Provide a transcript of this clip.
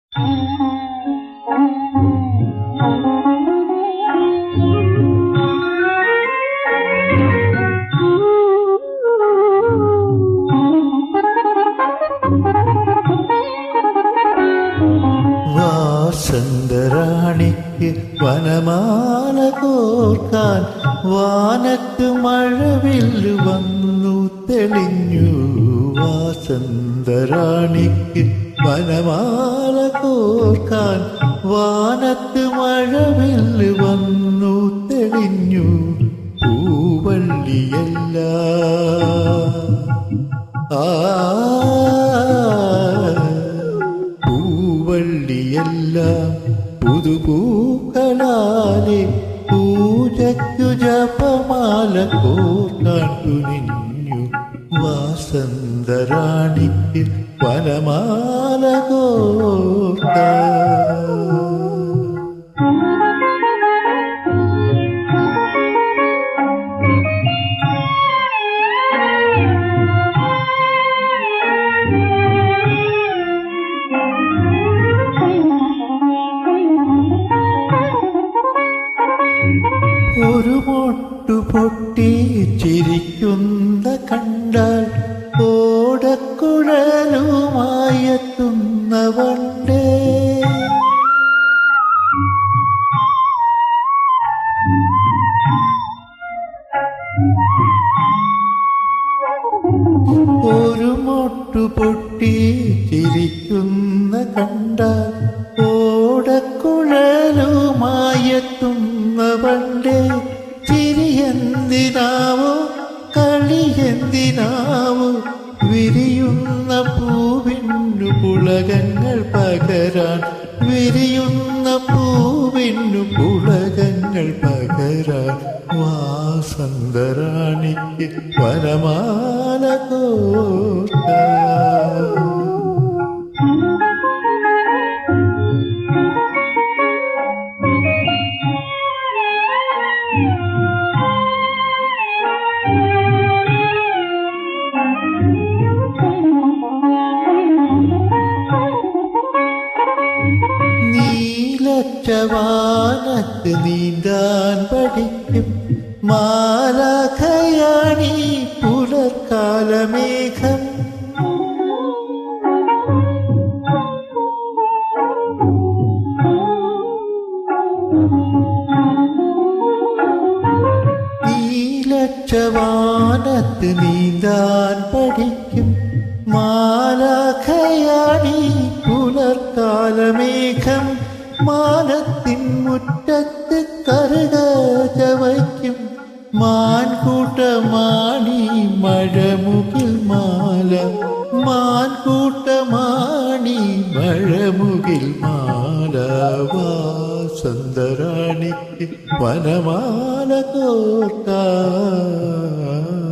വാസന്തരാണിക്ക് വനമാല കോർക്കാൻ വാനത്ത് മഴവില്ല് വന്നു തെളിഞ്ഞു. വാസന്തരാണിക്ക് വനമാല കോർക്കാൻ വാനത്ത് മഴവില്ല് വന്നു തെളിഞ്ഞു. പൂവള്ളിയല്ല പൂവള്ളിയെല്ലാം പുതുപൂക്കളാലെ പൂജയ്ക്കു ജപമാല കോർക്കാൻ തുനിഞ്ഞു. വാസന്തരാണിക്ക് വനമാല കോർക്കാൻ. ഒരു മൊട്ടു പൊട്ടി ചിരിക്കുന്ന കണ്ടാൽ ഓടക്കുഴലുമായെത്തുന്ന വണ്ടേ. ഒരു മൊട്ടു പൊട്ടി ചിരിക്കുന്ന കണ്ടാൽ ഓടക്കുഴലുമായെത്തുന്ന വണ്ടേ. ചിരിയെന്തിനാവോ കളിയെന്തിനാവോ വിരിയുന്ന പൂവിന്നു പുളകങ്ങൾ പകരാൻ. വിരിയുന്ന പൂവിന്നു പുളകങ്ങൾ പകരാൻ. വാസന്തരാണിക്ക് വനമാല കോർക്കാൻ. നീലച്ചവാനത്ത് നീന്താൻ പഠിക്കും മാലാഖയാണീ പുലർക്കാലമേഘം. നീലച്ചവാനത്ത് നീന്താൻ പഠിക്കും മാലാഖയാണീ പുലർക്കാലമേഘം. മാനത്തിൻ മുറ്റത്ത് കറുക ചവയ്ക്കും മാൻകൂട്ടമാണി മഴമുകിൽ മാല. മാൻകൂട്ടമാണി മഴമുകിൽ മാല. വാസന്തരാണിക്ക് വനമാല കോർക്കാൻ.